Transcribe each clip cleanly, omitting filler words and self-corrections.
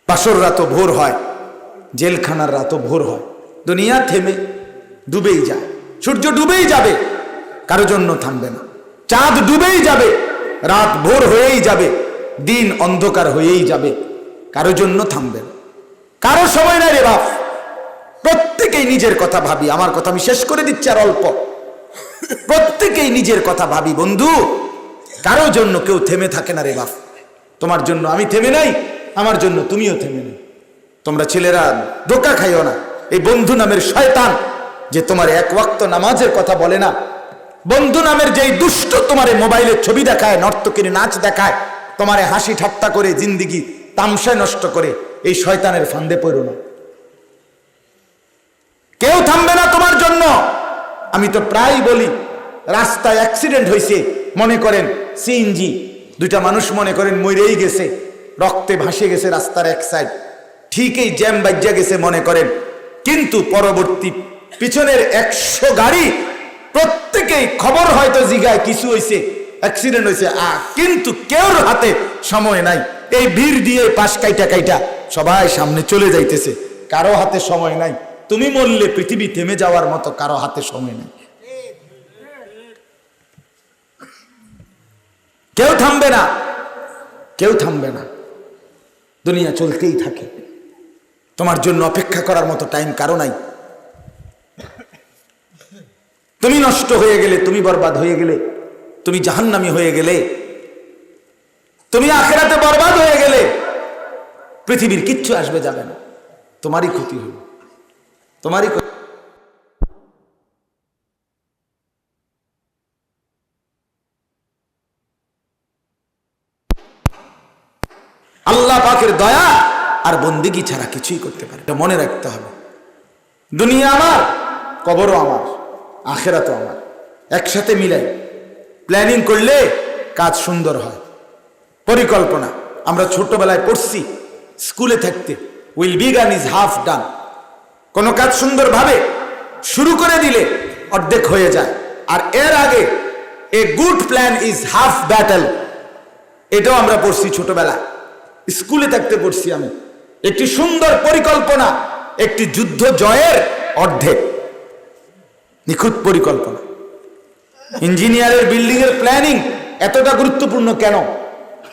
বাসর রাতও ভোর হয়, জেলখানার রাতও ভোর হয়। দুনিয়া থেমে ডুবেই যায়, সূর্য ডুবেই যাবে, কারো জন্য থামবে না। চাঁদ ডুবেই যাবে, রাত ভোর হয়েই যাবে, দিন অন্ধকার হয়েই যাবে, কারো জন্য থামবে না। কারো সময় নাই রে বাপ। প্রত্যেকেই নিজের কথা ভাবি। আমার কথা আমি শেষ করে দিচ্ছি আর অল্প। প্রত্যেকেই নিজের কথা ভাবি বন্ধু, কারো জন্য কেউ থেমে থাকে না রে বাপ। তোমার জন্য আমি থেমে নাই, আমার জন্য তুমিও থেমে নেই। তোমরা ছেলেরা ধোঁকা খাইও না। এই বন্ধু নামের শয়তান যে তোমার এক ওয়াক্ত নামাজের কথা বলে না, বন্ধু নামের যেই দুষ্ট তোমারে মোবাইলে ছবি দেখায়, নর্তকীর নাচ দেখায়, তোমারে হাসি ঠাট্টা করে জিন্দিগি তামসায় নষ্ট করে, এই শয়তানের ফান্দে পড়ো না। কেউ থামবে না তোমার জন্য। আমি তো প্রায় বলি, রাস্তায় অ্যাক্সিডেন্ট হয়েছে, মনে করেন সিএনজি, দুইটা মানুষ মনে করেন মরেই গেছে, রক্তে ভাসে গেছে রাস্তার এক সাইড, ঠিকই জ্যাম বাজ্যা গেছে মনে করেন, কিন্তু পরবর্তী পিছনের 100 গাড়ি প্রত্যেকেই খবর হয়তো জিগায় কিছু হয়েছে, অ্যাক্সিডেন্ট হয়েছে, কিন্তু কেউর হাতে সময় নাই। এই ভিড় দিয়ে পাশ কাইটা কাইটা সবাই সামনে চলে যাইতেছে, কারো হাতে সময় নাই। তুমি মরলে পৃথিবী থেমে যাওয়ার মতো কারো হাতে সময় নাই। কেউ থামবে না, কেউ থামবে না। দুনিয়া চলতেই থাকে। তোমার জন্য অপেক্ষা করার মতো টাইম কারো নাই। তুমি নষ্ট হয়ে গেলে, তুমি বরবাদ হয়ে গেলে, তুমি জাহান্নামী হয়ে গেলে, তুমি আখিরাতে বরবাদ হয়ে গেলে, পৃথিবীর কিচ্ছু আসবে যাবে না, তোমারই ক্ষতি হবে, তোমারই ক্ষতি। আল্লাহ পাকের দয়া আর বন্দেগী ছাড়া কিছুই করতে পারে, এটা মনে রাখতে হবে। দুনিয়া আমার, কবরও আমার, আখিরাতও আমার। একসাথে মিলাই প্ল্যানিং করলে কাজ সুন্দর হয়। পরিকল্পনা আমরা ছোটবেলায় পড়ছি স্কুলে থাকতে, উইল বিগান ইজ হাফ ডান। কোনো কাজ সুন্দরভাবে শুরু করে দিলে অর্ধেক হয়ে যায়, আর এর আগে a good plan is half battle. এটাও আমরা পড়ছি ছোটবেলায়, স্কুলে থাকতে পড়ছি আমি। একটি সুন্দর পরিকল্পনা একটি যুদ্ধ জয়ের অর্ধেক। নিখুঁত পরিকল্পনা। ইঞ্জিনিয়ারের বিল্ডিং এর প্ল্যানিং এতটা গুরুত্বপূর্ণ কেন?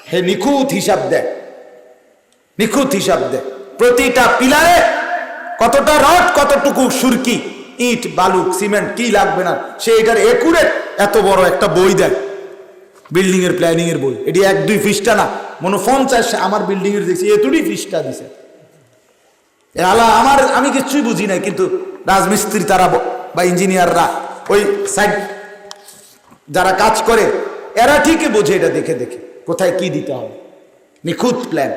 হে নিখুঁত হিসাব দেয়, নিখুঁত হিসাব দেয়। প্রতিটা পিলারে কতটা রড, কতটুকু সুরকি, ইট, বালু, সিমেন্ট কি লাগবে না, সে এটার একুরেট এত বড় একটা বই দেয়, বিল্ডিং এর প্ল্যানিং এর বই। এটি 1-2 পৃষ্ঠা না, মনে 50 আমার বিল্ডিং এর দেখছি এতটি পৃষ্ঠা দিছে। আমি কিছুই বুঝি নাই, কিন্তু রাজমিস্ত্রি তারা বা ইঞ্জিনিয়াররা, ওই সাইড যারা কাজ করে, এরা ঠিকই বোঝে এটা দেখে দেখে কোথায় কি দিতে হবে। নিখুঁত প্ল্যান।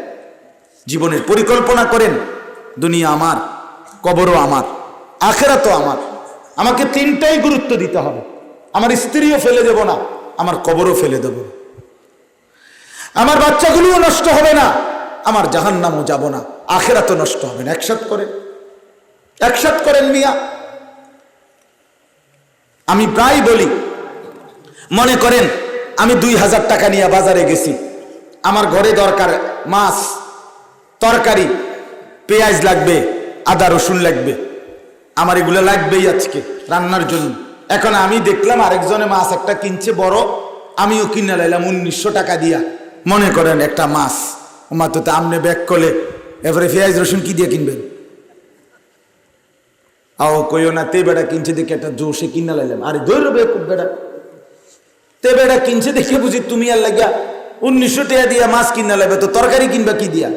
জীবনের পরিকল্পনা করেন, দুনিয়া আমার, কবরও আমার, আখিরাতও আমার। আমাকে 3টাই গুরুত্ব দিতে হবে। আমার স্ত্রীও ফেলে দেব না, আমার কবরও ফেলে দেব না, আমার বাচ্চাগুলোও নষ্ট হবে না, আমার জাহান্নামও যাব না, আখিরাতও নষ্ট হবে না। একসাথ করেন, একসাথ করেন মিয়া। আমি প্রায় বলি, মনে করেন আমি 2000 টাকা নিয়ে বাজারে গেছি, আমার ঘরে দরকার মাছ, তরকারি, পেঁয়াজ লাগবে, আদা রসুন লাগবে, আমার এগুলো লাগবেই আজকে রান্নার জন্য। এখন আমি দেখলাম আরেকজনে মাছ একটা কিনছে বড়, আমিও কিনে লাইলাম 1900 টাকা দিয়া। মনে করেন একটা মাছ, মাত্র তো আমনে ব্যাগ করলে, এবারে পেঁয়াজ রসুন কি দিয়ে কিনবেন? আও কইও না, তে বেটা কিনছে দেখে একটা জোশে কিনে লাইলাম। আরে ধরবে বেটা, তে বেটা কিনছে দেখে বুঝি তুমি আর লাগিয়া 1900 টাকা দিয়া মাছ কিনে লাগবে, তো তরকারি কিনবা কি দিয়া?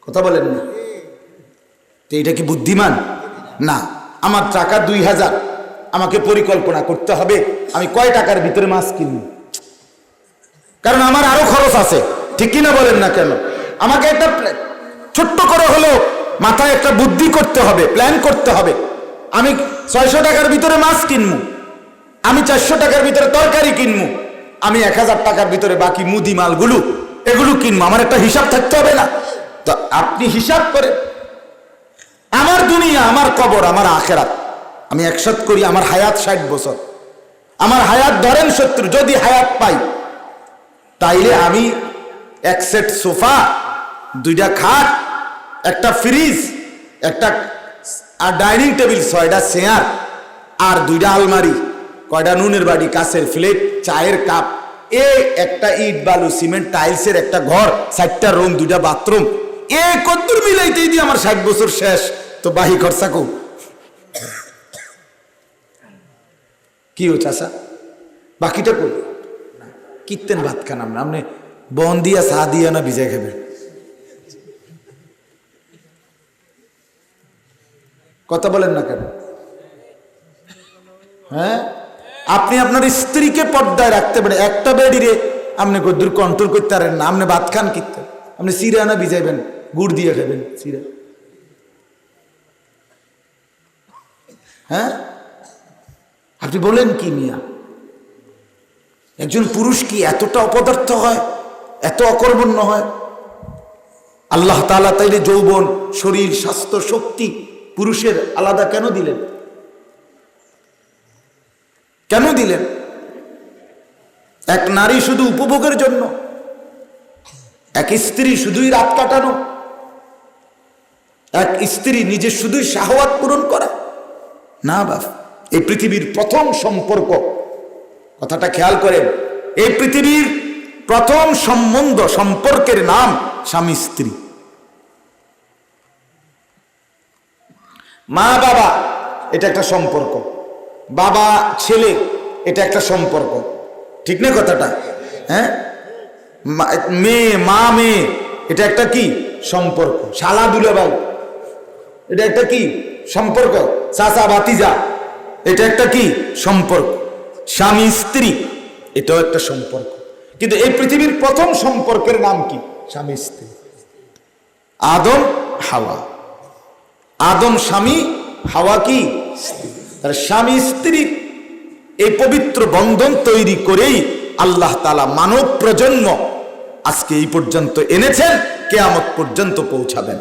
কথা বলেন না, তো এটা কি বুদ্ধিমান? না। আমার টাকা 2000, আমাকে পরিকল্পনা করতে হবে আমি কয় টাকার ভিতরে মাছ কিনব, কারণ আমার আরো খরচ আছে, ঠিক কিনা বলেন না কেন? আমাকে একটা ছোট্ট করে হলেও মাথায় একটা বুদ্ধি করতে হবে, প্ল্যান করতে হবে। আমি 600 টাকার ভিতরে মাছ কিনবো, আমি 400 টাকার ভিতরে তরকারি কিনবো, আমি 1000 টাকার ভিতরে বাকি মুদি মালগুলো এগুলো কিনবো। আমার একটা হিসাব থাকতে হবে না? তো আপনি হিসাব করে, আমার দুনিয়া, আমার কবর, আমার আখিরাত আমি একসাথ করি। আমার হায়াত 60 বছর, আমার হায়াত ধরেন 70, যদি হায়াত পাই তাইলে আমি এক সেট সোফা 2টা খাট, একটা ফ্রিজ, একটা ডাইনিং টেবিল, 6টা চেয়ার, আর 2টা আলমারি, কয়টা নুনের বাটি, কাঁচের প্লেট, চায়ের কাপ, এই একটা ইট বালু সিমেন্ট টাইলসের একটা ঘর, 4টা রুম, 2টা বাথরুম, এ কদ্দুর মিলাইতেই দিয়ে আমার 60 বছর শেষ। তো বাহি খরচা কো কি হচ্ছে আসা, বাকিটা কই কিতেন ভাত খান আপনি বন দিয়া চা দিয়া না ভিজাই খাবেন? কথা বলেন না কেন? হ্যাঁ, আপনি আপনার স্ত্রীকে পর্দায় রাখতে পারেন, একটা বেডিরে আপনি কদ্দুর কন্ট্রোল করতে পারেন না। আপনি ভাত খান কিতে, আপনি চিরা না ভিজাইবেন, গুড় দিয়ে খাবেন চিরা? হ্যাঁ, আপনি বলেন কি মিয়া? একজন পুরুষ কি এতটা অপদার্থ হয়, এত অকর্মণ্য হয়? আল্লাহ তাআলা তাইলে যৌবন, শরীর, স্বাস্থ্য, শক্তি পুরুষের আলাদা কেন দিলেন? কেন দিলেন? এক নারী শুধু উপভোগের জন্য? এক স্ত্রী শুধুই রাত কাটানো? এক স্ত্রী নিজে শুধুই শাহওয়াত পূরণ করা? না বাপ, এই পৃথিবীর প্রথম সম্পর্ক, কথাটা খেয়াল করেন, এই পৃথিবীর প্রথম সম্পর্কের নাম স্বামী স্ত্রী। মা বাবা এটা একটা সম্পর্ক, বাবা ছেলে এটা একটা সম্পর্ক, ঠিক না কথাটা? হ্যাঁ, মেয়ে মা মেয়ে এটা একটা কি সম্পর্ক, শালা দুলাভাই এটা একটা কি সম্পর্ক, চাচা ভাতিজা এটা একটা কি সম্পর্ক, স্বামী স্ত্রী এটাও একটা সম্পর্ক। কিন্তু এই পৃথিবীর প্রথম সম্পর্কের নাম কি? স্বামী স্ত্রী। আদম হাওয়া, আদম স্বামী, হাওয়া কি তার স্বামী স্ত্রী। এই পবিত্র বন্ধন তৈরি করেই আল্লাহ তাআলা মানব প্রজন্ম আজকে এই পর্যন্ত এনেছেন, কিয়ামত পর্যন্ত পৌঁছাবেন।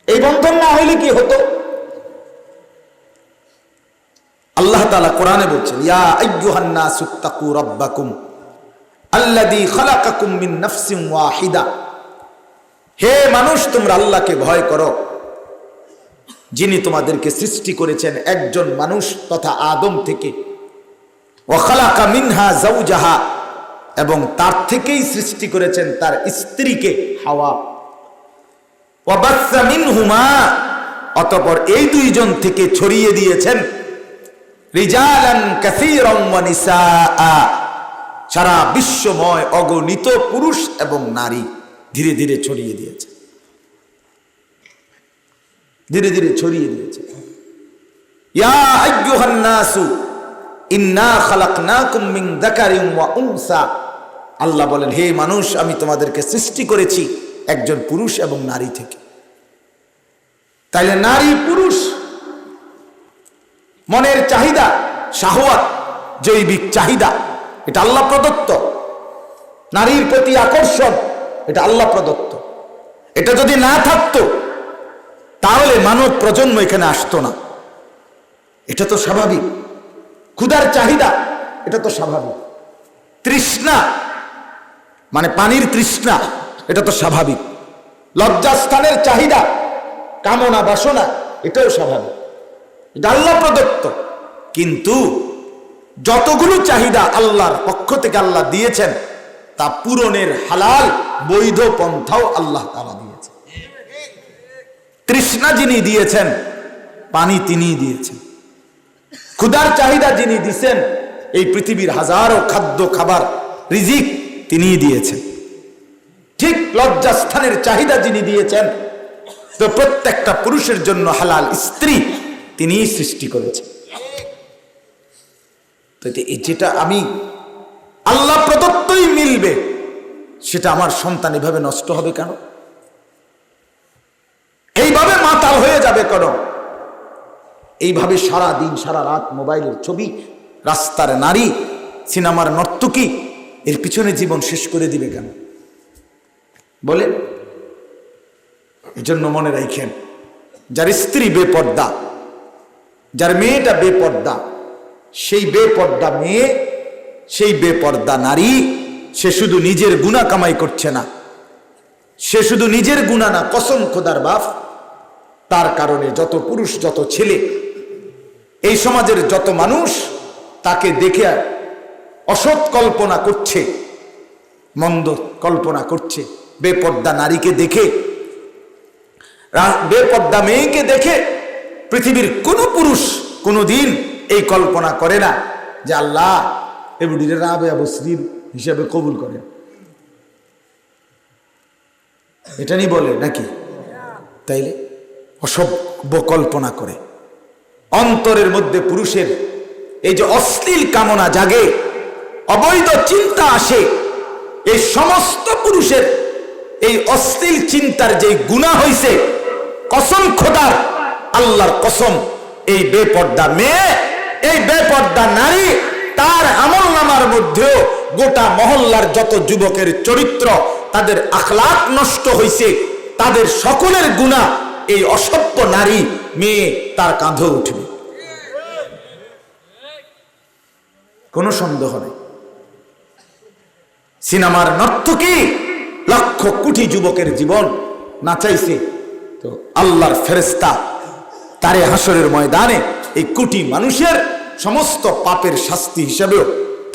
এই বন্ধন না হইলে কি হতো? আল্লাহ তাআলা কোরআনে বলছেন, ইয়া আইয়ুহান নাসু তাকু রাব্বাকুম আল্লাযী খালাকাকুম মিন নাফসিন ওয়াহিদা। হে মানুষ, তোমরা আল্লাহকে ভয় করো, যিনি তোমাদেরকে সৃষ্টি করেছেন একজন মানুষ তথা আদম থেকে। ওয়া খালাকা মিনহা যাওজাহা, এবং তার থেকেই সৃষ্টি করেছেন তার স্ত্রীকে হাওয়া। ওয়া বাসসা মিনহুমা, অতঃপর এই দুইজন থেকে ছড়িয়ে দিয়েছেন রিজালান কাসীরান ওয়া নিসাআ, সারা বিশ্বময় অগণিত পুরুষ এবং নারী। ধীরে ধীরে ছড়িয়ে দিয়েছে, ধীরে ধীরে ছড়িয়ে দিয়েছে। ইয়া আইয়ুহান নাসু ইন্না খালাকনাকুম মিন যাকারিন ওয়া উনসা। আল্লাহ বলেন, হে মানুষ, আমি তোমাদেরকে সৃষ্টি করেছি একজন পুরুষ এবং নারী থেকে। তাইলে নারী পুরুষ মনের চাহিদা, শাহওয়াত, জৈবিক চাহিদা, এটা আল্লাহ প্রদত্ত। নারীর প্রতি আকর্ষণ, এটা আল্লাহ প্রদত্ত। এটা যদি না থাকতো তাহলে মানব প্রজন্ম এখানে আসতো না। এটা তো স্বাভাবিক। ক্ষুধার চাহিদা, এটা তো স্বাভাবিক। তৃষ্ণা মানে পানির তৃষ্ণা, এটা তো স্বাভাবিক। লজ্জাস্থানের চাহিদা, কামনা বাসনা, এটাও স্বাভাবিক। এটা আল্লাহ প্রদত্ত। কিন্তু যতগুলো চাহিদা আল্লাহর পক্ষ থেকে আল্লাহ দিয়েছেন তা পূরণের হালাল বৈধ পন্থাও আল্লাহ তাআলা দিয়েছেন। তৃষ্ণা যিনি দিয়েছেন, পানি তিনিই দিয়েছেন। ক্ষুধার চাহিদা যিনি দিয়েছেন, এই পৃথিবীর হাজারো খাদ্য খাবার রিজিক তিনিই দিয়েছেন। ঠিক লজ্জাস্থানের চাহিদা যিনি দিয়েছেন, তো প্রত্যেকটা পুরুষের জন্য হালাল স্ত্রী তিনিই সৃষ্টি করেছেন। তো যেটা আমি আল্লাহ প্রদত্তই মিলবে, সেটা আমার সন্তান এভাবে নষ্ট হবে কেন? এইভাবে মাতাল হয়ে যাবে কেন? এইভাবে সারা দিন সারা রাত মোবাইলের ছবি, রাস্তার নারী, সিনেমার নর্তকী, এর পিছনে জীবন শেষ করে দিবে কেন বলেন? এজন্য মনে রাখেন, যার স্ত্রী বেপর্দা, যার মেয়েটা বেপর্দা, সেই বেপর্দা মেয়ে, সেই বেপর্দা নারী, সে শুধু নিজের গুনাহ কামাই করছে না, সে শুধু নিজের গুনাহ না, কসম খোদার বাপ, তার কারণে যত পুরুষ, যত ছেলে, এই সমাজের যত মানুষ তাকে দেখে অসৎ কল্পনা করছে, মন্দ কল্পনা করছে, বেপর্দা নারীকে দেখে, বেপর্দা মেয়েকে দেখে পৃথিবীর কোন পুরুষ কোনদিন এই কল্পনা করে না যে আল্লাহ এ বুড়িরে রাবেয়া বসরির হিসাবে কবুল করেন। এটা নি বলে নাকি? তাইলে অসভ্য কল্পনা করে অন্তরের মধ্যে পুরুষের এই যে অশ্লীল কামনা জাগে, অবৈধ চিন্তা আসে, এই সমস্ত পুরুষের এই অশ্লীল চিন্তার যে গুনাহ হইছে, কসম খোদার, আল্লাহর কসম, এই বেপর্দা মেয়ে, এই বেপর্দা নারী, তার আমলনামার মধ্যেও গোটা মহল্লার যত যুবকের চরিত্র, তাদের আখলাক নষ্ট হইছে, তাদের সকলের গুনাহ এই অসভ্য নারী মেয়ে তার কাঁধে উঠবে, কোনো সন্দেহ নেই। সিনেমার নর্তকী লক্ষ কোটি যুবকের জীবন নাচাইছে, তো আল্লাহর ফেরেশতা তারে হাসরের ময়দানে এই কোটি মানুষের সমস্ত পাপের শাস্তি হিসাবেও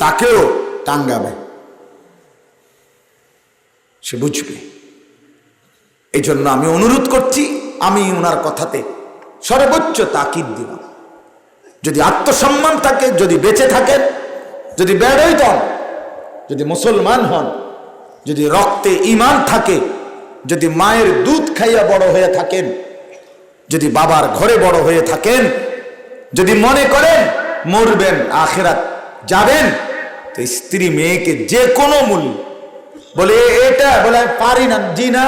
তাকেও টাঙ্গাবে, সে বুঝবে। এই জন্য আমি অনুরোধ করছি, আমি ওনার কথাতে সর্বোচ্চ তাকিদ দিলাম, যদি আত্মসম্মান থাকে, যদি বেঁচে থাকেন, যদি বেড়ই হন, যদি মুসলমান হন, যদি রক্তে ঈমান থাকে, যদি মায়ের দুধ খাইয়া বড় হয়ে থাকেন, যদি বাবার ঘরে বড় হয়ে থাকেন, যদি মনে করেন মরবেন আখিরাত যাবেন, তো স্ত্রী মেয়েকে যে কোনো মূল্য, বলে এটা বলে পারি না, জি না,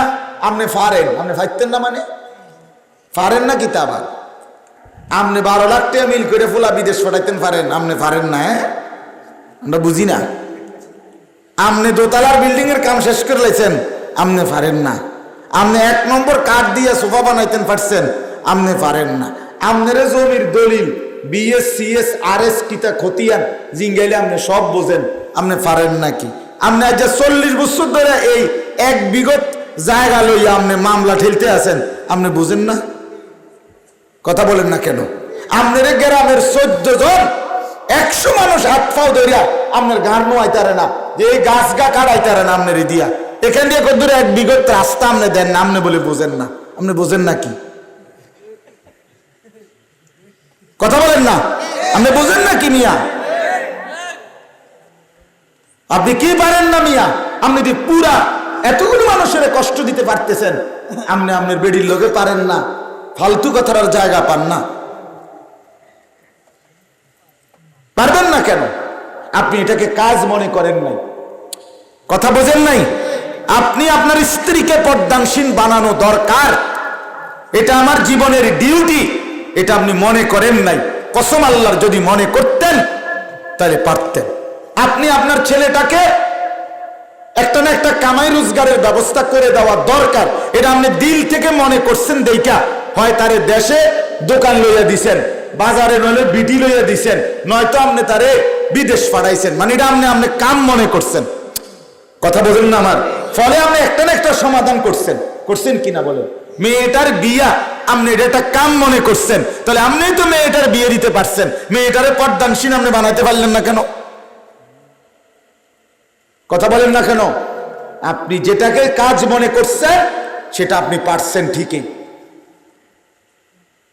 আপনি পারেন, আপনি পারতেন না মানে পারেন না, কিতাব আপনি 12 লাখ টাকা মিল করে ফুলা বিদেশ পাঠাইতেন পারেন, আপনি পারেন না, আমরা বুঝি না। আপনি দোতলার বিল্ডিং এর কাম শেষ করে লাইছেন, আপনি পারেন না। আপনি 1 নম্বর কাঠ দিয়ে সোফা বানাইতেন পারছেন, আপনি পারেন না। আপনার জমির দলিল বিএস সিএস আরএস কিতা খতিয়ান জিঙ্গাইলে আপনি সব বোঝেন, আপনি পারেন নাকি? আপনি আজ 40 বছর ধরে এই 1 বিঘত জায়গা লইয়া আপনি মামলা ঠেলতে আছেন, আপনি বুঝেন না? কথা বলেন না কেন? আপনার গ্রামের 14 জন 100 মানুষ হাত পাও ধরিয়া আপনার গান নোয়াইতারে না, যে এই গাছ গা কাটাইতারে না আপনার দিয়া, এখান দিয়ে কত দূরে 1 বিঘত রাস্তা আপনি দেন না, আপনি বলে বোঝেন না। আপনি বোঝেন নাকি? কথা বলেন না, আপনি বোঝেন নাকি মিয়া? আপনি কি পারেন না মিয়া? আপনি যে পুরা এতগুলো মানুষের কষ্ট দিতে পারতেছেন, আপনি আপনার বেডির লোকে পারেন না, ফালতু কথার আর জায়গা পান না, পারবেন না কেন? আপনি এটাকে কাজ মনে করেন নাই, কথা বোঝেন নাই। আপনি আপনার স্ত্রীকে পর্দানসীন বানানো দরকার, এটা আমার জীবনের ডিউটি, এটা আপনি মনে করেন নাই। কসম আল্লাহর, যদি মনে করতেন তাহলে পারতেন। আপনি আপনার ছেলেটাকে একটা না একটা কামাই রোজগারের ব্যবস্থা করে দেওয়া দরকার, এটা আপনি দিল থেকে মনে করছেন দেখা, হয় তারে দেশে দোকান লইয়া দিছেন, বাজারে নইলে বিটি লইয়া দিছেন, নয়তো আপনি তারে বিদেশ পাঠাইছেন, মানে এটা আপনি কাম মনে করছেন। কথা বলেন না আমার? ফলে আপনি একটা না একটা সমাধান করছেন কিনা বলেন? মেয়েটার বিয়া আপনি এটা কাম মনে করছেন, তাহলে আপনি তো মেয়েটার বিয়ে দিতে পারছেন, মেয়েটারে পর্দানসীন আপনি বানাইতে পারলেন না কেন? কথা বলেন না কেন? আপনি যেটাকে কাজ মনে করছেন সেটা আপনি পারছেন ঠিকই।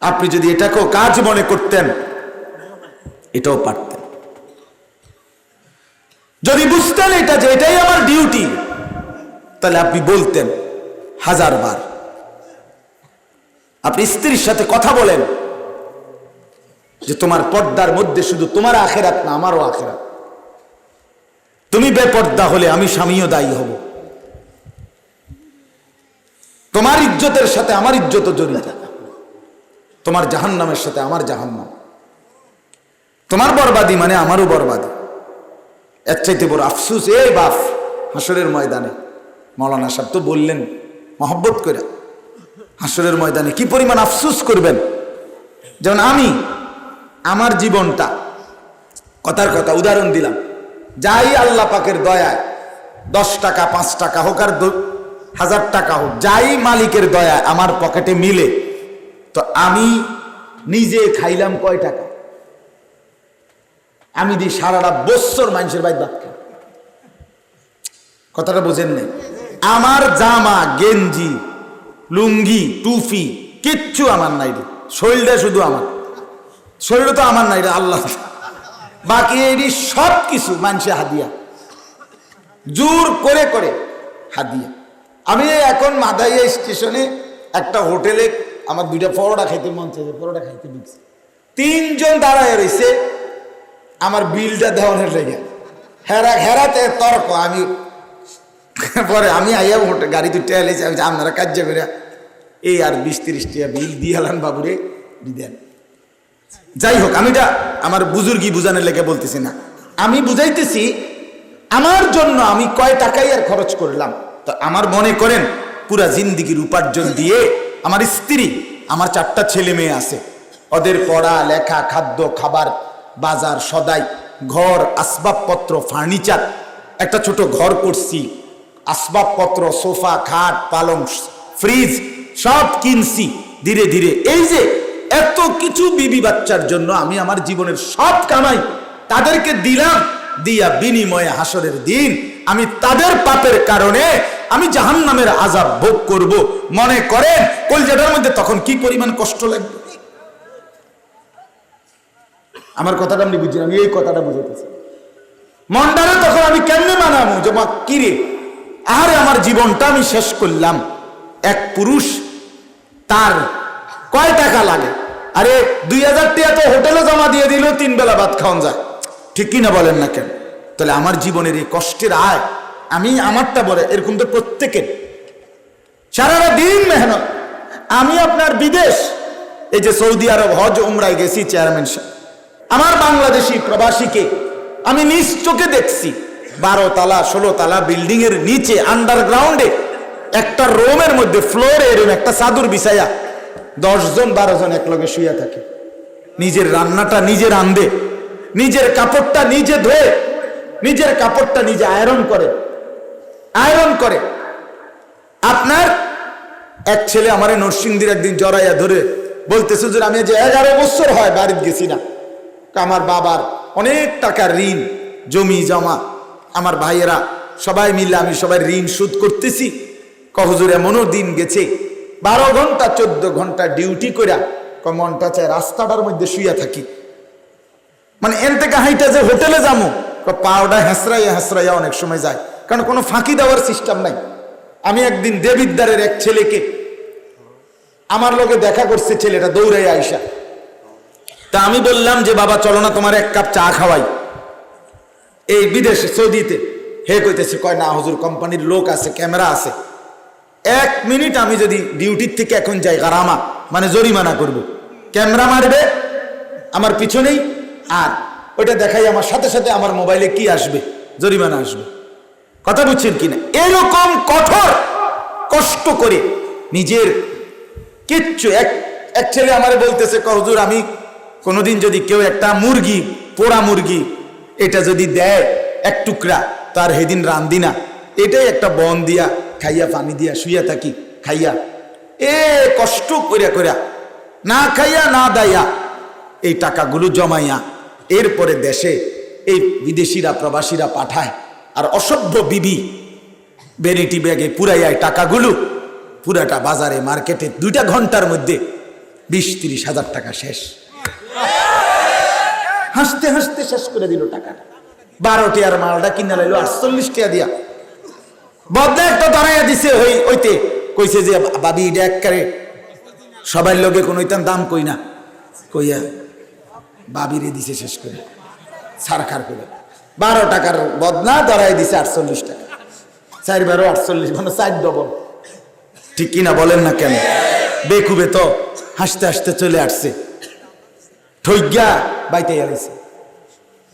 আপনি যদি এটাকেও কাজ মনে করতেন, এটাও পারতেন। যদি বুঝতেন এটা যে এটাই আমার ডিউটি, তাহলে আপনি বলতেন 1000 বার। আপনি স্ত্রীর সাথে কথা বলেন যে তোমার পর্দার মধ্যে শুধু তোমার আখেরাত না, আমারও আখেরাত। তুমি বেপর্দা হলে আমি স্বামীও দায়ী হব। তোমার ইজ্জতের সাথে আমার ইজ্জত জড়িত, তোমার জাহান্নামের সাথে আমার জাহান্নাম, তোমার বরবাদি মানে আমারও বরবাদি। এর চাইতে বড় আফসুস এই বাপ হাসরের ময়দানে। মৌলানা সাহেব তো বললেন মহব্বত করে, হাসরের ময়দানে কি পরিমাণ আফসুস করবেন। যেমন আমি আমার জীবনটা, কথার কথা উদাহরণ দিলাম, যাই আল্লাহ পাকের দয়ায় 10 টাকা 5 টাকা হোক আর 1000 টাকা হোক, যাই মালিকের দয়া আমার পকেটে মিলে, তো আমি নিজে খাইলাম কয় টাকা? আমি দিই সারাটা বছর মানুষের বাইর ভাত খাই। কথাটা বোঝেন নাই? আমার জামা গেঞ্জি লুঙ্গি টুপি কিচ্ছু আমার নাই রে, শরীরটা শুধু আমার, শরীর তো আমার নাই রে, আল্লাহ। বাকি এই সব কিছু মানুষে হাদিয়া, জোর করে করে হাদিয়া। আমি এখন মাদাইয়া স্টেশনে একটা হোটেলে আমার 2টা পরোটা খাইতে মন চাইছে, পরোটা খাইতে ঢুকছে, 3 জন দাঁড়ায় রয়েছে আমার বিলটা দেওয়ার লেগে, হেরাতে তর্ক। আমি পরে আমি আইয়া হোটেল গাড়ি দুটো এলেছি, আমি আপনারা কাজ করে এই আর 20-30 টাকা বিল দিয়ে এলাম বাবুরে দেন। যাই হোক, আমিটা আমার বুজুর্গি বুঝানোর লেগে বলতেছি না, আমি বুঝাইতেছি আমার জন্য আমি কয় টাকাই আর খরচ করলাম। তো আমার মনে করেন পুরা জিন্দিগির উপার্জন দিয়ে আমার স্ত্রী, আমার 4টা ছেলে মেয়ে আছে, ওদের পড়া লেখা, খাদ্য খাবার, বাজার সদাই, ঘর আসবাবপত্র, ফার্নিচার, একটা ছোট ঘর করছি, আসবাবপত্র সোফা খাট পালং ফ্রিজ সব কিনছি ধীরে ধীরে। এই যে এত কিছু বিবি বাচ্চার জন্য আমি আমার জীবনের সব কামাই তাদেরকে দিলাম, দিয়া বিনিময়ে হাসরের দিন আমি তাদের পাপের কারণে আমি জাহান্নামের আযাব ভোগ করব। মনে করেন কলজাটার মধ্যে তখন কি পরিমাণ কষ্ট লাগবে? আমার কথাটা আপনি বুঝছেন? আমি এই কথাটা বুঝাইতেছি। মন্ডারে তখন আমি কেমনে মানাবো যে মা কিরে, আরে আমার জীবনটা আমি শেষ করলাম। এক পুরুষ তার কয় টাকা লাগে? আরে 2000 টাকা তো হোটেলে জমা দিয়ে দিল, 3 বেলা ভাত খাওয়ান যায়, ঠিক কিনা বলেন না কেন? তাহলে আমার জীবনের এই কষ্টের আয় আমি আমারটা বলে, এরকম তো প্রত্যেকের সারাটা দিন মেহনত। আমি আপনার বিদেশ, এই যে সৌদি আরব হজ উমরায় গেছি, চেয়ারম্যান সাহেব, আমার বাংলাদেশি প্রবাসীকে আমি নিজ চোখে দেখছি 12 তলা 16 তলা বিল্ডিং এর নিচে আন্ডারগ্রাউন্ডে একটা রুমের মধ্যে ফ্লোরে এরকম একটা চাদর বিছাইয়া 10 জন 12 জন একলগে শুয়ে থাকে, নিজের রান্নাটা নিজে রান্ধে, নিজের কাপড়টা নিজে ধোয়ে, নিজের কাপড়টা নিজে আয়রন করে। আপনার এক ছেলে আমার নরসিংদীর একদিন জড়াইয়া ধরে বলতেছে যে আমি যে 11 বছর হয় বাড়িতে গেছি না, আমার বাবার অনেক টাকার ঋণ জমি জমা, আমার ভাইয়েরা সবাই মিলে আমি সবাই ঋণ শোধ করতেছি। হুজুর এমনও দিন গেছে 12 ঘন্টা 14 ঘন্টা ডিউটি কইরা মনটা চায় রাস্তাটার মধ্যে শুইয়া থাকি, মানে এন থেকে হাইটা যে হোটেলে যাবো পাওটা হেঁচড়াইয়া অনেক সময় যায়, কারণ কোনো ফাঁকি দেওয়ার সিস্টেম নাই। আমি একদিন দেবিদ্দারের এক ছেলেকে আমার লোকে দেখা করছে, ছেলেটা দৌড়াইয়া আইসা, তা আমি বললাম যে বাবা চলো না তোমার 1 কাপ চা খাওয়াই, এই বিদেশে সৌদিতে। হে কইতেছে, কয় না হুজুর কোম্পানির লোক আছে, ক্যামেরা আছে, 1 মিনিট আমি যদি ডিউটির থেকে এখন যাই গারামা মানে জরিমানা করব, ক্যামেরা মারবে আমার পিছনেই, আর ওইটা দেখাই আমার সাথে সাথে আমার মোবাইলে কি আসবে, জরিমানা আসবে। কথা বুঝছেন কিনা? এরকম কঠোর কষ্ট করে নিজের কিচ্ছু। এক ছেলে আমারে বলতেছে, হুজুর আমি কোনোদিন যদি কেউ একটা মুরগি, পোড়া মুরগি এটা যদি দেয় 1 টুকরা, তার হেদিন রান্ধি না, এটাই একটা বন দিয়া খাইয়া পানি দিয়া শুইয়া থাকি, খাইয়া কষ্ট করিয়া না খাইয়া না দাইয়া এই টাকাগুলো জমাইয়া এরপরে দেশে এই বিদেশিরা প্রবাসীরা পাঠায়, আর অসভ্য বিবি ভ্যানিটি ব্যাগে পুরাইয়া টাকাগুলো পুরাটা বাজারে মার্কেটে 2টা ঘন্টার মধ্যে 20-30 হাজার টাকা শেষ। হাসতে হাসতে শেষ করে দিল টাকাটা। 12 টাকার মালটা কিনা লাইলো 48 টাকা দিয়া। বদলে একটা দাঁড়াইয়া দিছে ওইতে, কইছে যে বাবি এটা একবারে সবার লোকে কোন দাম কই না, কইয়া বাবিরে দিছে শেষ করে সারখার করে। 12 টাকার বদনা দাঁড়াই দিছে 48 টাকা, 4 12 48 মানে 4 ডবল, ঠিক কিনা বলেন না কেন? বেকুবে তো হাসতে হাসতে চলে আসছে, ঠইগা বাইতে গেছে।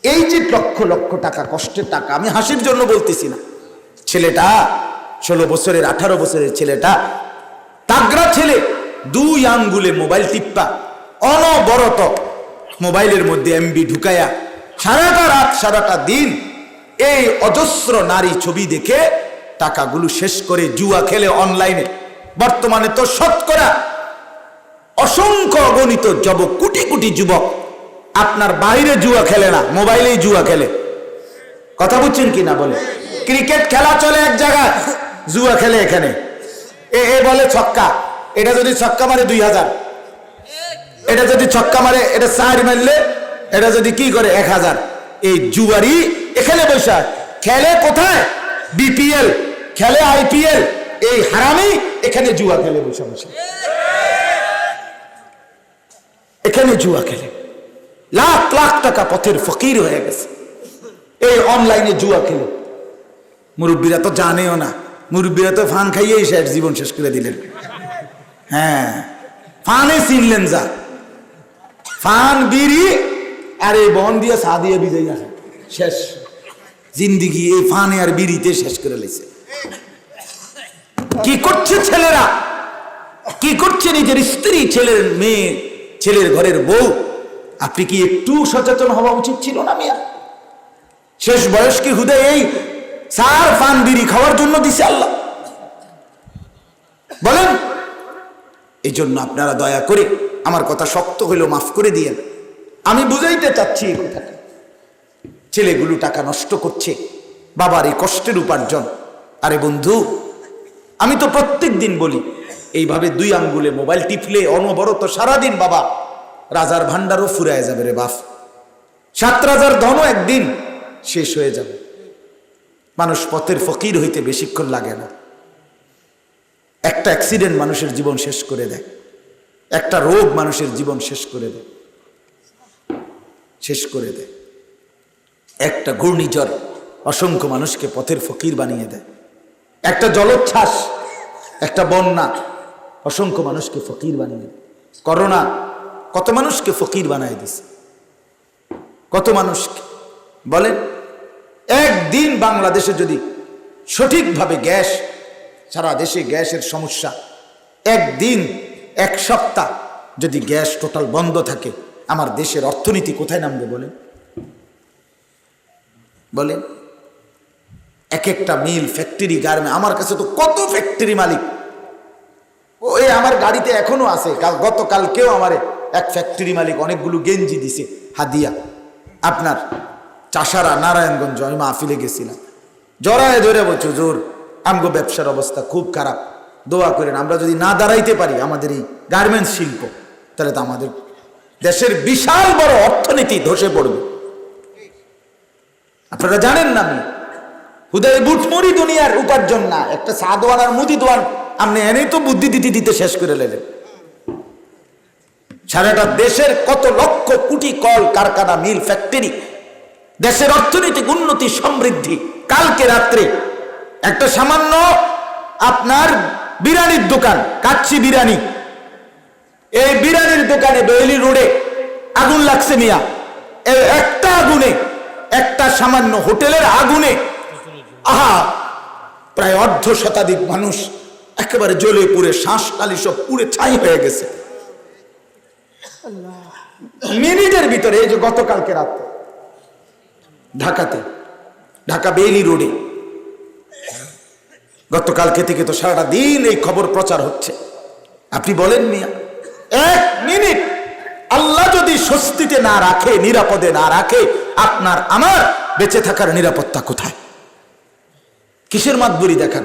এই যে লক্ষ লক্ষ টাকা কষ্টের টাকা, আমি হাসির জন্য বলতেছি না। ছেলেটা 16 বছরের 18 বছরের ছেলেটা, তাগড়া ছেলে, 2 আঙ্গুলে মোবাইল টিপ্পা, অনবরত মোবাইলের মধ্যে এমবি ঢুকায়া সারাটা রাত সারাটা দিন এই অজস্র নারী ছবি দেখে টাকাগুলো শেষ করে জুয়া খেলে অনলাইনে। বর্তমানে তো শতকরা অসংখ্য অগণিত যুবক, কোটি কোটি যুবক আপনার বাইরে জুয়া খেলে না, মোবাইলেই জুয়া খেলে। কথা বুঝছেন কি না বলে? ক্রিকেট খেলা চলে এক জায়গায়, জুয়া খেলে এখানে। এ বলে ছক্কা, এটা যদি ছক্কা মারে 2000, এটা যদি ছক্কা মারে এটা 4 মারলে এটা যদি কি করে 1000। এই জুয়ারি এখানে বসে খেলে। কোথায়? বিপিএল খেলে, আইপিএল। এই হারামি এখানে জুয়া খেলে বসে বসে, এখানে জুয়া খেলে। লাখ লাখ টাকা পথের ফকির হয়ে গেছে এই অনলাইনে জুয়া খেলে। মুরব্বীরা তো জানেও না, মুরব্বীরা তো ফান খাইয়েই শেষ, জীবন শেষ করে দিলেন। হ্যাঁ, ফানে চিনলেন যা, ফান বিড়ি আর এই বন দিয়ে চা দিয়ে বিজয় আসে, শেষ জিন্দিগি এই ফানে আর বিড়িতে শেষ করে লেছে। কি করছে ছেলেরা, কি করছে নিজের স্ত্রী, ছেলের মেয়ে, ছেলের ঘরের বউ? আপনি কি একটু সচেতন হওয়া উচিত ছিল না মিয়া? শেষ বয়স কি হুদে এই সার ফান বিড়ি খাওয়ার জন্য দিছে আল্লাহ? বলেন। এই জন্য আপনারা দয়া করে, আমার কথা শক্ত হইলেও মাফ করে দিয়েন, আমি বুঝাইতে চাচ্ছি এই কথাটা। ছেলেগুলো টাকা নষ্ট করছে, বাবার এই কষ্টের উপার্জন। আরে বন্ধু, আমি তো প্রত্যেক দিন বলি, এইভাবে 2 আঙ্গুলে মোবাইল টিপলে অনবরত সারাদিন বাবা রাজার ভান্ডারও ফুরায় যাবে রে বাপ। 7 রাজার ধনও একদিন শেষ হয়ে যাবে। মানুষ পথের ফকির হইতে বেশিক্ষণ লাগে না। একটা অ্যাক্সিডেন্ট মানুষের জীবন শেষ করে দেয়, একটা রোগ মানুষের জীবন শেষ করে দেয়, শেষ করে দেয়। একটা ঘূর্ণিঝড় অসংখ্য মানুষকে পথের ফকির বানিয়ে দেয়। একটা জলোচ্ছ্বাস, একটা বন্যা অসংখ্য মানুষকে ফকির বানিয়ে দেয়। করোনা কত মানুষকে ফকির বানিয়ে দিছে, কত মানুষকে। বলেন, একদিন বাংলাদেশে যদি সঠিকভাবে গ্যাস, সারা দেশে গ্যাসের সমস্যা, একদিন 1 সপ্তাহ যদি গ্যাস টোটাল বন্ধ থাকে, আমার দেশের অর্থনীতি কোথায় নামবে বলেন? বলেন। এক একটা মিল, ফ্যাক্টরি, গার্মেন্ট, আমার কাছে তো কত ফ্যাক্টরি মালিক, ওই আমার গাড়িতে এখনো আছে। গতকালকেও আমার এক ফ্যাক্টরি মালিক অনেকগুলো গেঞ্জি দিছে হাদিয়া। আপনার চাষারা নারায়ণগঞ্জ, আমি মাহফিলে গেছিলাম, জড়ায় ধরে বলছো জোর, আমগো ব্যবসার অবস্থা খুব খারাপ, দোয়া করেন। আমরা যদি না দাঁড়াইতে পারি আমাদের এই গার্মেন্টস শিল্প, তাহলে তো আমাদের দেশের বিশাল বড় অর্থনীতি ধসে পড়বে। আপনারা জানেন না, আমি হুদাই বুটমুড়ি দুনিয়ার উপার্জন না, একটা চা দোয়ান আর মুদি দোয়ান আপনি এনেই তো বুদ্ধি দিতে দিতে শেষ করে লেলেন। সারাটা দেশের কত লক্ষ কোটি কল কারখানা, মিল, ফ্যাক্টরি, দেশের অর্থনৈতিক উন্নতি, সমৃদ্ধি। কালকে রাত্রে একটা সামান্য আপনার বিরিয়ানির দোকান, কাচ্চি বিরিয়ানি, এই বিরিয়ানির দোকানে বেইলি রোডে আগুন লাগছে মিয়া। এই একটা আগুনে, একটা সামান্য হোটেলের আগুনে, আহা, প্রায় 1/2 শতাধিক মানুষ একেবারে জ্বলে পুড়ে, শ্বাসকালি সব পুড়ে ছাই হয়ে গেছে মিনিটের ভিতরে। এই যে গতকালকে রাতে ঢাকাতে, ঢাকা বেইলি রোডে, গতকালকে থেকে তো সারাটা দিন এই খবর প্রচার হচ্ছে। আপনি বলেন মিয়া, 1 মিনিট আল্লাহ যদি স্বস্তিতে না রাখে, নিরাপদে না রাখে, আপনার আমার বেঁচে থাকার নিরাপত্তা কোথায়? কিসের মাতবুরি দেখান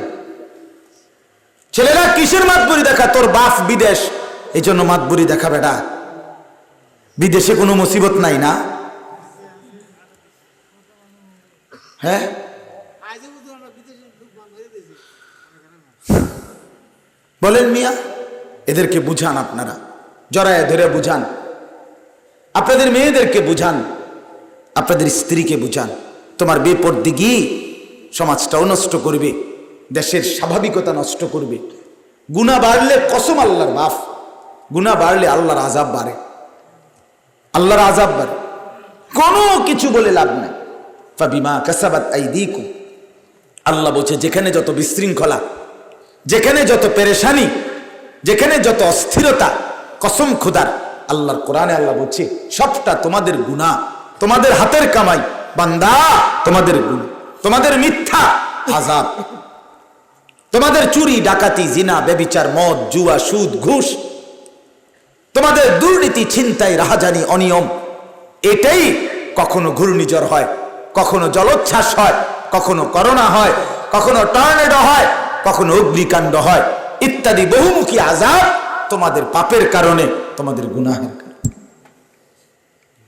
ছেলেরা, কিসের মাতবুরি দেখা? তোর বাপ বিদেশ, এই জন্য মাতবুরি দেখা। বেটা, বিদেশে কোনো মুসিবত নাই না? হ্যাঁ, বলেন মিয়া, এদেরকে বুঝান, আপনারা জড়ায় ধরে বুঝান, আপনাদের মেয়েদেরকে বুঝান, আপনাদের স্ত্রীকে বুঝান। তোমার বেপরদিগি সমাজটাও নষ্ট করবে, দেশের স্বাভাবিকতা নষ্ট করবে। গুনাহ বাড়লে কসম আল্লাহর মাফ, গুনাহ বাড়লে আল্লাহর আযাব বাড়ে, আল্লাহর আযাব বাড়ে। কোনো কিছু বলে লাভ নাই। ফাবিমা কাসাবাত আইদিকুম, আল্লাহ বলছে যেখানে যত বিশৃঙ্খলা, যেখানে যত পেরেশানি, যেখানে যত অস্থিরতা, কসম খোদার, আল্লাহর কোরআনে আল্লাহ বলছে সবটা তোমাদের গুনাহ, তোমাদের হাতের কামাই। বান্দা, তোমাদের গুনাহ, তোমাদের মিথ্যা আযাব। তোমাদের চুরি ডাকাতি জিনা ব্যভিচার মদ জুয়া সুদ ঘুষ, তোমাদের দুর্নীতি ছিনতাই রাহাজানি অনিয়ম, এটাই কখনো ঘূর্ণিঝড় হয়, কখনো জলোচ্ছ্বাস হয়, কখনো করোনা হয়, কখনো টর্নেডো হয়, কখনো অগ্নিকাণ্ড হয় ইত্যাদি বহুমুখী আযাব তোমাদের পাপের কারণে, তোমাদের গুনাহের কারণে।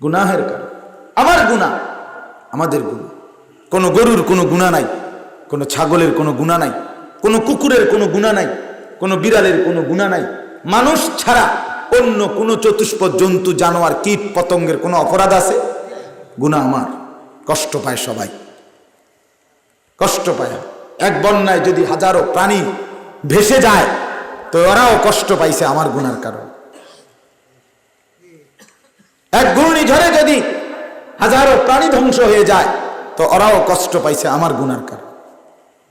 গুনাহের কারণে, আমার গুনাহ, আমাদের গুনাহ। কোনো গরুর কোনো গুনাহ নাই, কোনো ছাগলের কোনো গুনাহ নাই, কোনো কুকুরের কোনো গুনাহ নাই, কোনো বিড়ালের কোনো গুনাহ নাই। মানুষ ছাড়া অন্য কোনো চতুষ্পদ জন্তু জানোয়ার কীট পতঙ্গের কোনো অপরাধ আছে? গুনাহ আমার। কষ্ট পায় সবাই, কষ্ট পায়। এক বন্যায় যদি হাজারো প্রাণী ভেসে যায় তো ওরাও কষ্ট পাইছে আমার গুনার কারণ। এক ঘূর্ণিঝড়ে যদি হাজারো প্রাণী ধ্বংস হয়ে যায় তো ওরাও কষ্ট পাইছে আমার গুনার কারণ।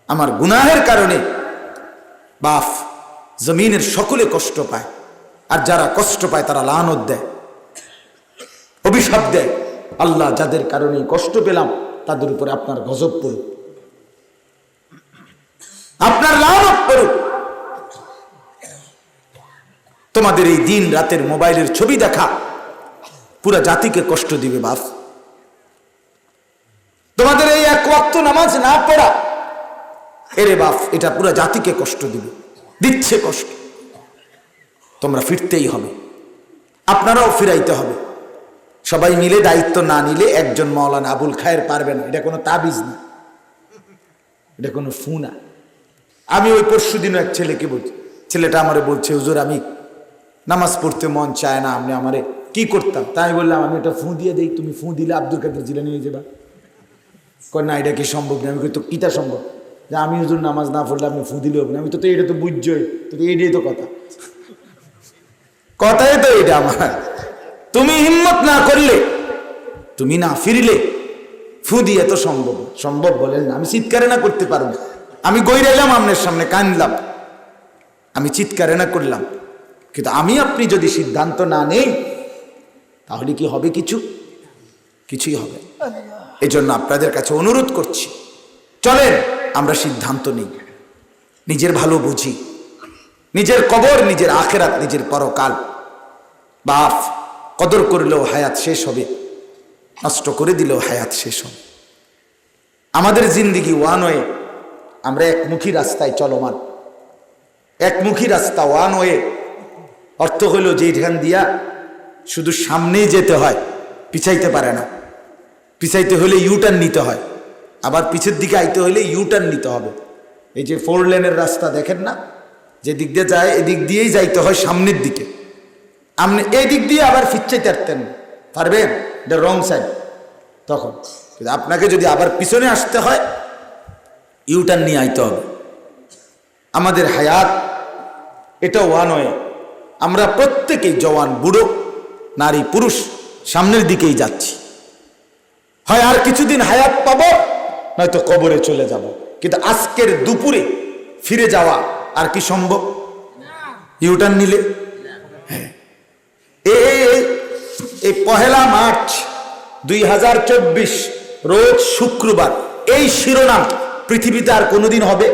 আমার গুনাহের কারণে বাপ জমিনের সকলে কষ্ট পায়, আর যারা কষ্ট পায় তারা লানত দেয়, অভিশাপ দেয়। আল্লাহ যাদের কারণে কষ্ট পেলাম তাদের উপরে আপনার গজব পড়ুক, আপনার লানত পড়ুক। তোমাদের এই দিন রাতের মোবাইলের ছবি দেখা পুরা জাতিকে কষ্ট দিবে বাপ। তোমাদের এই এক ওয়াক্ত নামাজ না পড়া, এরে বাপ, এটা পুরা জাতিকে কষ্ট দিবে, দিচ্ছে কষ্ট। তোমরা ফিরতেই হবে, আপনারাও ফিরাইতে হবে। সবাই মিলে দায়িত্ব না নিলে একজন মাওলানা আবুল খায়ের পারবে না। এটা কোনো তাবিজ না, এটা কোনো ফু না। আমি ওই পরশুদিনও এক ছেলেকে বলছি, ছেলেটা আমারে বলছে, হুজুর আমি নামাজ পড়তে মন চায় না, আপনি আমারে কি করতাম? তাই বললাম আমি এটা ফু দিয়ে দেই, তুমি ফু দিলে আব্দুল কাদের জিলানী হয়ে যাবা। কয় না, এটা কি সম্ভব না? আমি তো কিটা সম্ভব যে আমি হুজুর নামাজ না পড়লে আপনি ফু দিলে হবে না? আমি তো এটা তো বুঝছই, তো এইটাই তো কথা, কথাই তো এটা আমার। তুমি হিম্মত না করলে, তুমি না ফিরলে ফু দিয়ে তো সম্ভব সম্ভব বলেন না। আমি চিৎকারে না করতে পারবো, আমি গইরাইলাম আপনার সামনে কাঁদলাম, আমি চিৎকারে না করলাম, কিন্তু আমি আপনি যদি সিদ্ধান্ত না নেই তাহলে কি হবে? কিছুই হবে। এই জন্য আপনাদের কাছে অনুরোধ করছি, চলেন আমরা সিদ্ধান্ত নিই, নিজের ভালো বুঝি, নিজের কবর, নিজের আখেরাত, নিজের পরকাল। বাপ, কদর করলেও হায়াত শেষ হবে, নষ্ট করে দিলেও হায়াত শেষ হবে। আমাদের জিন্দিগি ওয়ান ওয়ে, আমরা একমুখী রাস্তায় চলমান, একমুখী রাস্তা, ওয়ান ওয়ে। অর্থ হইল যে এখান দিয়া শুধু সামনেই যেতে হয়, পিছাইতে পারে না। পিছাইতে হলে ইউটার্ন নিতে হয়, আবার পিছের দিকে আইতে হলে ইউটার্ন নিতে হবে। এই যে 4 লেনের রাস্তা দেখেন না, যে দিক দিয়ে যায় এদিক দিয়েই যাইতে হয় সামনের দিকে। আপনি এই দিক দিয়ে আবার ফিরচাইতে পারবেন, এটা রং সাইড। তখন আপনাকে যদি আবার পিছনে আসতে হয়, ইউটার্ন নিয়ে আইতে হবে। আমাদের হায়াত এটা ওয়ান ওয়ে। আমরা প্রত্যেকেই জওয়ান বুড়ো নারী পুরুষ সামনের দিকেই যাচ্ছি। হয় আর কিছুদিন হায়াত পাবো, নয়তো কবরে চলে যাব। কিন্তু আজকের দুপুরে ফিরে যাওয়া আর কি সম্ভব? ইউটার্ন নিলে। হ্যাঁ, এই 1 মার্চ 2024 রোজ শুক্রবার, এই শিরোনাম পৃথিবীতে আর কোনোদিন হবে?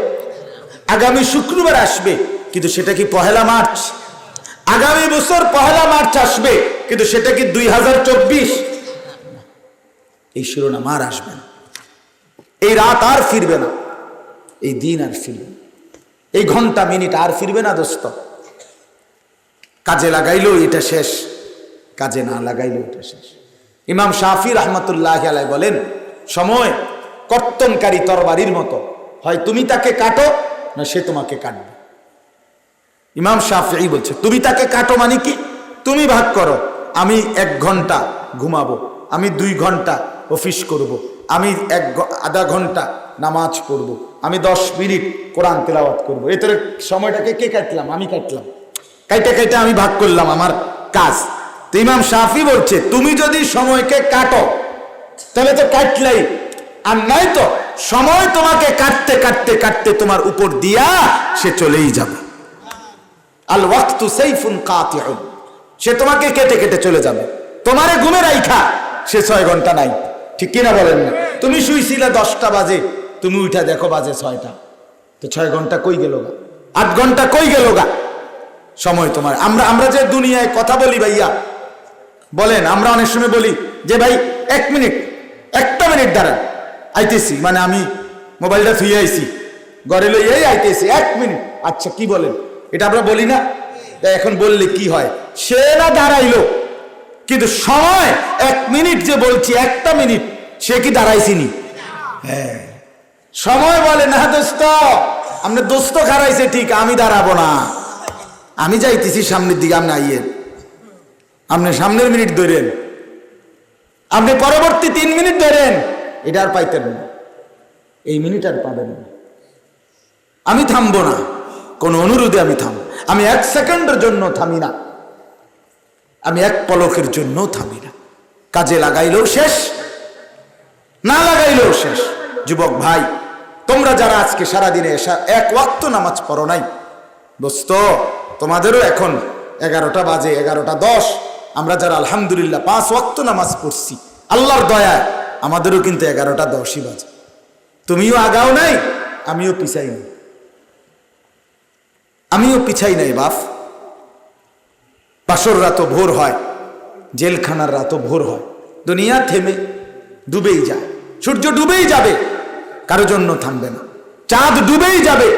আগামী শুক্রবার আসবে, কিন্তু সেটা কি 1 মার্চ? আগামী বছর 1 মার্চ আসবে, কিন্তু সেটা কি 2024? এই শিরোনাম আর আসবে না, এই রাত আর ফিরবে না, এই দিন আর ফিরবে না, এই ঘন্টা মিনিট আর ফিরবে না দোস্ত। কাজে লাগাইলো এটা শেষ, কাজে না লাগাইলো এটা শেষ। ইমাম শাফি রহমতুল্লাহ আলাইহি বলেন, সময় কর্তনকারী তরবারির মতো, হয় তুমি তাকে কাটো না সে তোমাকে কাটবে। ইমাম শাফি বলছে তুমি তাকে কাটো মানে কি? তুমি ভাগ করো, আমি 1 ঘন্টা ঘুমাবো, আমি 2 ঘন্টা অফিস করব, আমি আধা ঘন্টা নামাজ পড়ব, আমি 10 মিনিট কোরআন তেলাওয়াত করবো। এর সময়টাকে কে কাটলাম? আমি কাটলাম, কাইটা আমি ভাগ করলাম আমার কাজ। তো ইমাম শাফি বলছে তুমি যদি সময়কে কাটো তাহলে তো কাটলাই, আর নাই তো সময় তোমাকে কাটতে কাটতে কাটতে তোমার উপর দিয়া সে চলেই যাবে। আল ওয়াক্তু সাইফুন কাতিউন, সে তোমাকে কেটে কেটে চলে যাবে। তোমারে ঘুমে রাইখা সে 6 ঘন্টা নাই, ঠিক কিনা বলেন না? তুমি শুইছিলে 10টা বাজে, তুমি উঠা দেখো বাজে 6টা, তো 6 ঘন্টা কই গেল গা, 8 ঘন্টা কই গেল গা সময় তোমার। আমরা যে দুনিয়ায় কথা বলি ভাইয়া, বলেন আমরা অনেক সময় বলি যে ভাই 1 মিনিট, 1টা মিনিট দাঁড়ান, আইতেছি, মানে আমি মোবাইলটা থুয়ে আইছি, ঘরে লই এই আইতেছি 1 মিনিট। আচ্ছা কি বলেন, এটা আমরা বলি না? এখন বললে কি হয়, সে না দাঁড়াইলো, কিন্তু সময় 1 মিনিট যে বলছি, 1টা মিনিট, সে কি দাঁড়াইছিনি? হ্যাঁ, সময় বলে না দোস্ত, আপনি দোস্ত খারাইছে ঠিক, আমি দাঁড়াবো না, আমি যাইতেছি সামনের দিকে, আপনি আইয়েন, আপনি সামনের মিনিট ধরেন, আপনি পরবর্তী 3 মিনিট ধরেন, এটা আর পাইতেন না, এই মিনিট আর পাবেন না। আমি থামবো না, কোন অনুরোধে আমি থাম, আমি 1 সেকেন্ডের জন্য থামি না, আমি 1 পলকের জন্য থামি না। কাজে লাগাইলেও শেষ, না লাগাইলেও শেষ। যুবক ভাই, তোমরা যারা আজকে সারাদিনে 1 ওয়াক্ত নামাজ পড়ো নাই, দোস্ত তোমাদেরও এখন 11টা বাজে, 11টা 10। আমরা যারা আলহামদুলিল্লাহ 5 ওয়াক্ত নামাজ পড়ছি, আল্লাহর দয়ায় আমাদেরও কিন্তু 11টা 10ই বাজে। তুমিও আগাও নাই, আমিও পিছাই নাই, আমিও পিছাই নাই বাপ। বাসর রাতও ভোর হয়, জেলখানার রাতও ভোর হয়, দুনিয়া থেমে ডুবেই যায়, সূর্য ডুবেই যাবে, কারো জন্য থামবে না, চাঁদ ডুবেই যাবে,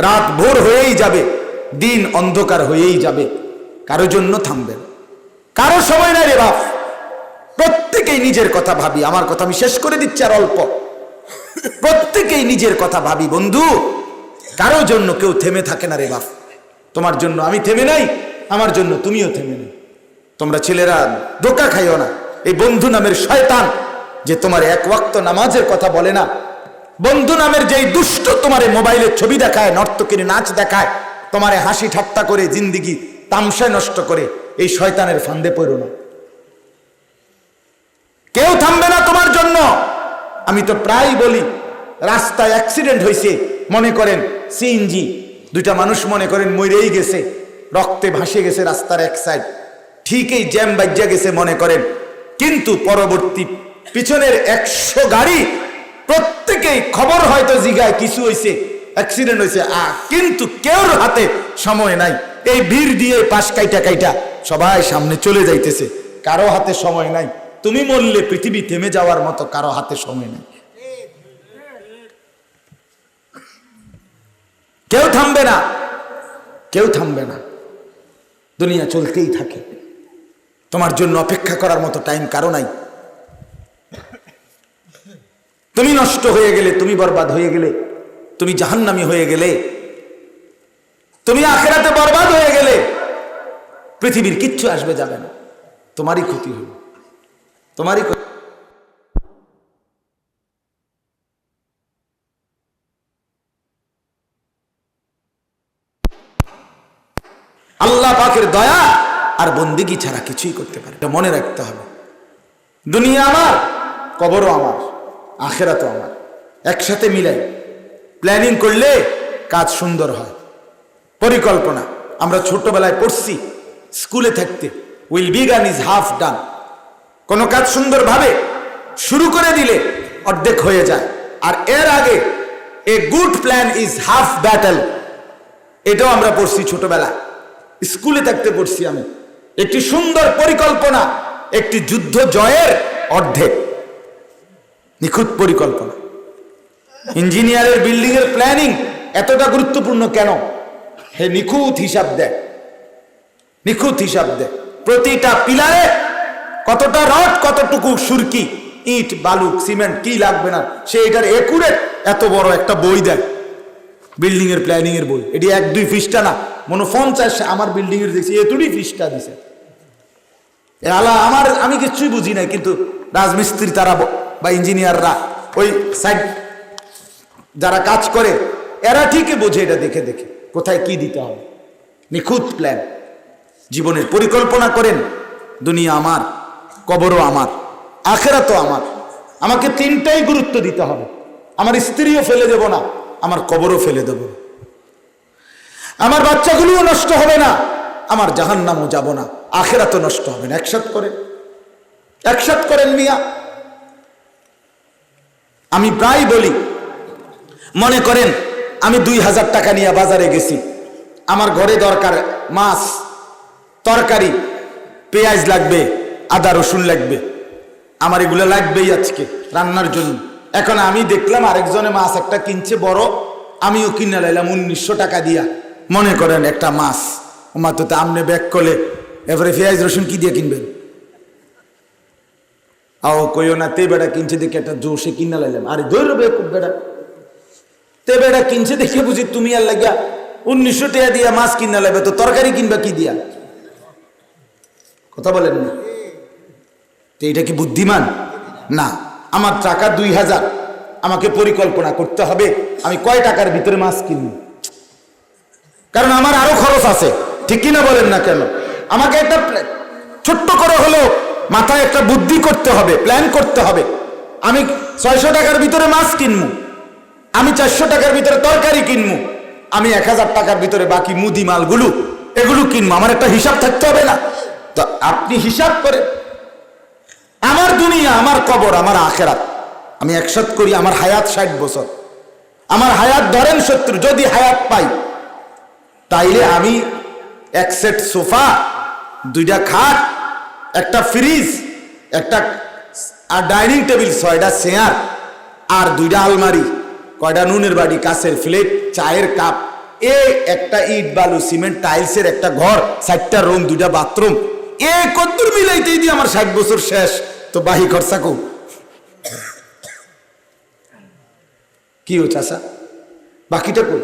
রাত ভোর হয়েই যাবে, দিন অন্ধকার হয়েই যাবে, কারো জন্য থামবে না, কারো সময় নাই রে বাপ। প্রত্যেকেই নিজের কথা ভাবি, আমার কথা আমি শেষ করে দিচ্ছি আর অল্প। প্রত্যেকেই নিজের কথা ভাবি বন্ধু, কারো জন্য কেউ থেমে থাকে না রে বাপ। তোমার জন্য আমি থেমে নাই, আমার জন্য তুমিও থেমে নেই। তোমরা ছেলেরা ধোঁকা খাইও না, এই বন্ধু নামের শয়তান যে তোমার 1 ওয়াক্ত নামাজের কথা বলে না, বন্ধু নামের যেই দুষ্ট তোমার মোবাইলের ছবি দেখায়, নর্তকীর নাচ দেখায়, তোমার হাসি ঠাট্টা করে জিন্দিগি তামসায় নষ্ট করে, এই শয়তানের ফান্দে পড়ো না। কেউ থামবে না তোমার জন্য। আমি তো প্রায় বলি, রাস্তায় অ্যাক্সিডেন্ট হয়েছে, মনে করেন সিএনজি, 2টা মানুষ মনে করেন মরেই গেছে, রক্তে ভাসে গেছে রাস্তার এক সাইড, ঠিকই জ্যাম বাজ্যা গেছে মনে করেন, কিন্তু পরবর্তী পিছনের 100 গাড়ি প্রত্যেকেই খবর হয়তো জিগায় কিছু হয়েছে, অ্যাক্সিডেন্ট হয়েছে, কিন্তু কেউর হাতে সময় নাই, এই ভিড় দিয়ে পাশ কাইটা কাইটা সবাই সামনে চলে যাইতেছে, কারো হাতে সময় নাই। তুমি মরলে পৃথিবী থেমে যাওয়ার মতো কারো হাতে সময় নাই, কেউ থামবে না, কেউ থামবে না, দুনিয়া চলতেই থাকে। তোমার জন্য অপেক্ষা করার মতো টাইম কারো নাই। তুমি নষ্ট হয়ে গেলে, তুমি বরবাদ হয়ে গেলে, তুমি জাহান্নামী হয়ে গেলে, তুমি আখিরাতে বরবাদ হয়ে গেলে, পৃথিবীর কিচ্ছু আসবে যাবে না, তোমারই ক্ষতি হবে, তোমারই ক্ষতি। আল্লাহ পাকের দয়া আর বন্দেগী ছাড়া কিছুই করতে পারে, এটা মনে রাখতে হবে। দুনিয়া আমার, কবরও আমার, আখিরাতও আমার, একসাথে মিলাই প্ল্যানিং করলে কাজ সুন্দর হয়। পরিকল্পনা, আমরা ছোটবেলায় পড়ছি স্কুলে থাকতে, উইল বিগান ইজ হাফ ডান। কোনো কাজ সুন্দরভাবে শুরু করে দিলে অর্ধেক হয়ে যায়, আর এর আগে a good plan is half battle, এটাও আমরা পড়ছি ছোটবেলায়, স্কুলে থাকতে পড়ছি আমি। একটি সুন্দর পরিকল্পনা একটি যুদ্ধ জয়ের অর্ধেক। নিখুঁত পরিকল্পনা। ইঞ্জিনিয়ারের বিল্ডিং এর প্ল্যানিং এতটা গুরুত্বপূর্ণ কেন? হে নিখুঁত হিসাব দেয়, নিখুঁত হিসাব দেয়। প্রতিটা পিলারে কতটা রড, কতটুকু সুরকি, ইট, বালু, সিমেন্ট কি লাগবে না, সে এটার একুরেট এত বড় একটা বই দেয়, বিল্ডিং এর প্ল্যানিং এর বই। এটি 1-2 পৃষ্ঠা না, মনে 50, আমার বিল্ডিং এর দেখছি এতটি পৃষ্ঠা দিছে। আমি কিছুই বুঝি নাই, কিন্তু রাজমিস্ত্রি তারা বা ইঞ্জিনিয়াররা ওই সাইড যারা কাজ করে এরা ঠিকই বোঝে, এটা দেখে দেখে কোথায় কি দিতে হবে। নিখুঁত প্ল্যান। জীবনের পরিকল্পনা করেন, দুনিয়া আমার, কবরও আমার, আখিরাতও আমার। আমাকে 3টাই গুরুত্ব দিতে হবে। আমার স্ত্রীও ফেলে দেব না, আমার কবরও ফেলে দেব না, আমার বাচ্চাগুলোও নষ্ট হবে না, আমার জাহান্নামও যাব না, আখিরাতও নষ্ট হবে না। একসাথ করেন মিয়া। আমি প্রায় বলি, মনে করেন আমি 2000 টাকা নিয়ে বাজারে গেছি, আমার ঘরে দরকার মাছ, তরকারি, পেঁয়াজ লাগবে, আদা রসুন লাগবে, আমার এগুলো লাগবেই আজকে রান্নার জন্য। এখন আমি দেখলাম আরেকজনে মাছ একটা কিনছে বড়, আমিও কিনে লাইলাম 1900 টাকা দিয়া। মনে করেন একটা মাছ মাত্র তো আমনে ব্যাগ করলে, এবারে পেঁয়াজ রসুন কি দিয়ে কিনবেন? আও কইও না তে বেটা কিনছে দেখে একটা জোশে কিনা লাইলাম, আরে ধৈর্য বেটা তে বেটা কিনছে দেখে বুঝি তুমি আর লাগিয়া 1900 টাকা দিয়া মাছ কিনা লাগবে, তো তরকারি কিনবা কি দিয়া? কথা বলেন না, তো এটা কি বুদ্ধিমান না? আমার টাকা 2000, আমাকে পরিকল্পনা করতে হবে আমি কয় টাকার ভিতরে মাছ কিনব, কারণ আমার আরো খরচ আছে, ঠিক কিনা বলেন না কেন? আমাকে একটা ছোট্ট করে হলো মাথায় একটা বুদ্ধি করতে হবে, প্ল্যান করতে হবে। আমি 600 টাকার ভিতরে মাছ কিনবো, আমি 400 টাকার ভিতরে তরকারি কিনবো, আমি 1000 টাকার ভিতরে বাকি মুদি মালগুলো এগুলো কিনবো। আমার একটা হিসাব থাকতে হবে না? তো আপনি হিসাব করে, আমার দুনিয়া, আমার কবর, আমার আখেরাত আমি একসাথে করি। আমার হায়াত 60 বছর, আমার হায়াত ধরেন 70, যদি হায়াত পাই তাইলে আমি এক সেট সোফা, 2টা খাট, একটা ফ্রিজ, একটা আর ডাইনিং টেবিল, 6টা চেয়ার, আর 2টা আলমারি, কয়টা নুনের বাটি, কাঁচের প্লেট, চায়ের কাপ, একটা ইট বালু সিমেন্ট টাইলসের একটা ঘর, 4টা রুম, 2টা বাথরুম, কদ্দুর মিলাইতেই দিয়ে আমার 60 বছর শেষ। তো বাহি খরচা কো কি ও চাষা, বাকিটা কই?